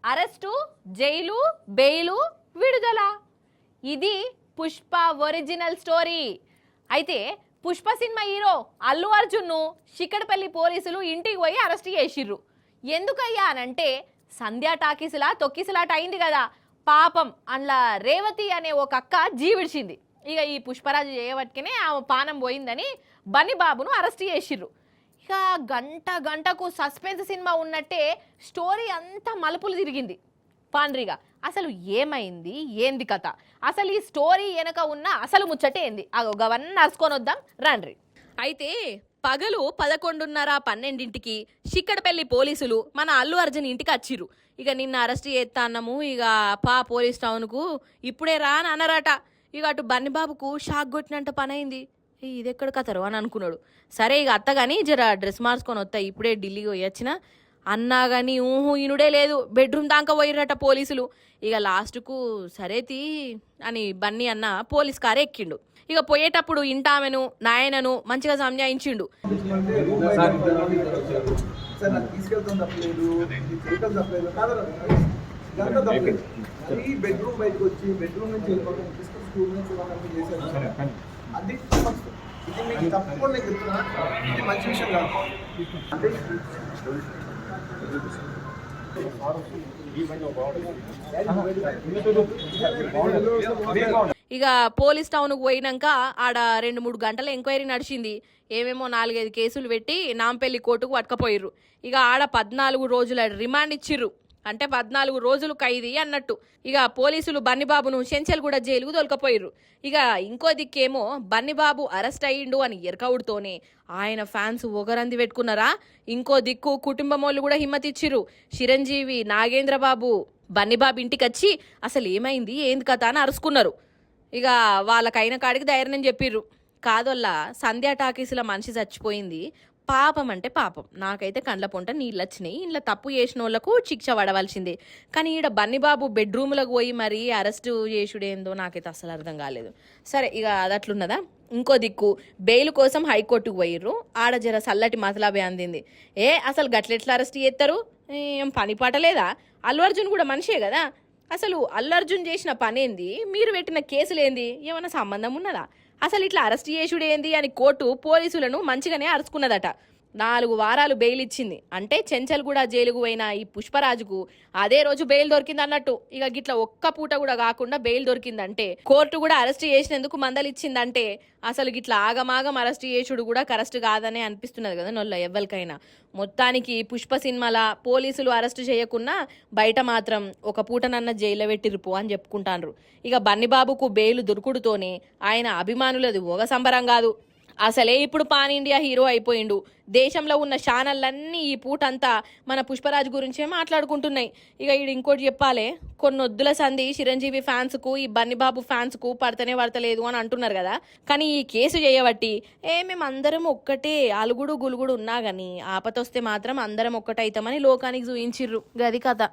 Arrest, jail, bail, విడుదల. ఇది Pushpa original story. అయితే పుష్ప సినిమా హీరో అల్లు అర్జున్ను చిక్కడపల్లి పోలీసులు ఇంటికి పోయి అరెస్ట్ చేసిర్రు. ఎందుకయ్యా అనంటే సంధ్యా టాకీసులా తొక్కిసలాట అయింది కదా, పాపం అందులో రేవతి అనే ఒక అక్క జీవిడిచింది. ఇక ఈ పుష్పరాజు చేయబట్టుకునే ఆమె పానం పోయిందని బన్నీ బాబును అరెస్ట్ చేసిర్రు. ఇక గంటకు సస్పెన్స్ సినిమా ఉన్నట్టే స్టోరీ అంతా మలుపులు తిరిగింది. పాండ్రిగా అసలు ఏమైంది, ఏంది కథ, అసలు ఈ స్టోరీ వెనక ఉన్న అసలు ముచ్చటే ఏంది, అవన్నీ నడుచుకొని వద్దాం రండ్రి. అయితే పగలు 11:30-12ంటికి చిక్కడపల్లి పోలీసులు మన అల్లు అర్జున్ ఇంటికి వచ్చిర్రు. ఇక నిన్న అరెస్ట్ చేస్తా అన్నాము, ఇక పోలీస్ టౌన్కు ఇప్పుడే రా అని అన్నారట. ఇక అటు బన్నీబాబుకు షాక్ కొట్టినంట పని అయింది. ఇది ఎక్కడ కథరు అని అనుకున్నాడు. సరే ఇక అత్తగాని జర డ్రెస్ మార్చుకొని వస్తాయి, ఇప్పుడే ఢిల్లీకి పోయి వచ్చిన అన్నా కానీ ఈనుడే లేదు. బెడ్రూమ్ దాకా పోయిరట పోలీసులు. ఇక లాస్ట్కు సరేతి అని బన్నీ అన్న పోలీస్ కారే ఎక్కిండు. ఇక పోయేటప్పుడు ఇంటామెను నాయనను మంచిగా సంజాయించిండు. ఇక పోలీస్ టౌన్కు పోయినాక ఆడ 2-3 గంటల ఎంక్వైరీ నడిచింది. ఏమేమో 4-5 కేసులు పెట్టి నాంపల్లి కోర్టుకు పట్టుకపోయిర్రు. ఇక ఆడ 14 రోజుల రిమాండ్ ఇచ్చిర్రు, అంటే 14 రోజులు ఖైదీ అన్నట్టు. ఇక పోలీసులు బన్నీబాబును చెంచల్గూడ జైలుకు తొలకపోయిర్రు. ఇక ఇంకో దిక్కేమో బన్నీబాబు అరెస్ట్ అయ్యిండు అని ఎరకవుడుతోనే ఆయన ఫ్యాన్స్ ఒకరంది పెట్టుకున్నారా. ఇంకో దిక్కు కుటుంబం వాళ్ళు కూడా హిమ్మతి ఇచ్చిర్రు. చిరంజీవి, నాగేంద్రబాబు బన్నీబాబు ఇంటికి వచ్చి అసలు ఏమైంది ఏంది కథ అని అరుచుకున్నారు. ఇక వాళ్ళకైన కాడికి ధైర్యం చెప్పిర్రు. కాదొల్లా సంధ్యా టాకీసుల మనిషి చచ్చిపోయింది, పాపం అంటే పాపం. నాకైతే కండ్ల పొంట నీళ్ళు వచ్చినాయి. ఇంట్లో తప్పు చేసిన వాళ్ళకు శిక్ష పడవలసిందే. కానీ ఈడ బన్నీబాబు బెడ్రూమ్లకు పోయి మరీ అరెస్టు చేసుడేందో నాకైతే అసలు అర్థం కాలేదు. సరే ఇక అదట్లున్నదా. ఇంకో దిక్కు బెయిల్ కోసం హైకోర్టుకు పోయిర్రు. ఆడ జర సల్లటి మతలాబే అందింది. అసలు గట్లెట్లా అరెస్ట్ చేస్తారు, ఏం పని పాటలేదా? అల్లు అర్జున్ కూడా మనిషే కదా. అసలు అల్లు అర్జున్ చేసిన పనేంది, మీరు పెట్టిన కేసులేంది, ఏమన్నా సంబంధం ఉన్నదా? అసలు ఇట్లా అరెస్ట్ చేసుడేంది అని కోర్టు పోలీసులను మంచిగానే అరుచుకున్నదట. 4 వారాలు బెయిల్ ఇచ్చింది. అంటే చెంచల్గూడ జైలుకు పోయిన ఈ పుష్పరాజుకు అదే రోజు బెయిల్ దొరికింది అన్నట్టు. ఇక గిట్లా ఒక్క పూట కూడా కాకుండా బెయిల్ దొరికిందంటే కోర్టు కూడా అరెస్ట్ చేసినందుకు మందలిచ్చిందంటే అసలు గిట్లా ఆగమాగం అరెస్ట్ చేసుడు కూడా కరెక్ట్ కాదనే అనిపిస్తున్నది కదా నొల్ల ఎవ్వరికైనా. మొత్తానికి పుష్ప సినిమాల పోలీసులు అరెస్ట్ చేయకున్నా బయట మాత్రం ఒక పూటనన్న జైల్లో పెట్టిరుపు అని చెప్పుకుంటాండ్రు. ఇక బన్నీబాబుకు బెయిల్ దొరుకుడుతోనే ఆయన అభిమానులది ఒక సంబరం కాదు. అసలే ఇప్పుడు పాన్ ఇండియా హీరో అయిపోయిండు. దేశంలో ఉన్న ఛానళ్ళన్నీ ఈ పూటంతా మన పుష్పరాజు గురించే మాట్లాడుకుంటున్నాయి. ఇక ఈడు ఇంకోటి చెప్పాలి, కొన్ని వద్దుల సంధి చిరంజీవి ఫ్యాన్స్కు ఈ బన్నీబాబు ఫ్యాన్స్కు పడతనే పడతలేదు అని అంటున్నారు కదా. కానీ ఈ కేసు చేయబట్టి మేమందరం ఒక్కటే అలుగుడు గులుగుడు ఉన్నా కానీ ఆపతొస్తే మాత్రం అందరం ఒక్కటైతామని లోకానికి చూయించిర్రు. గది కథ.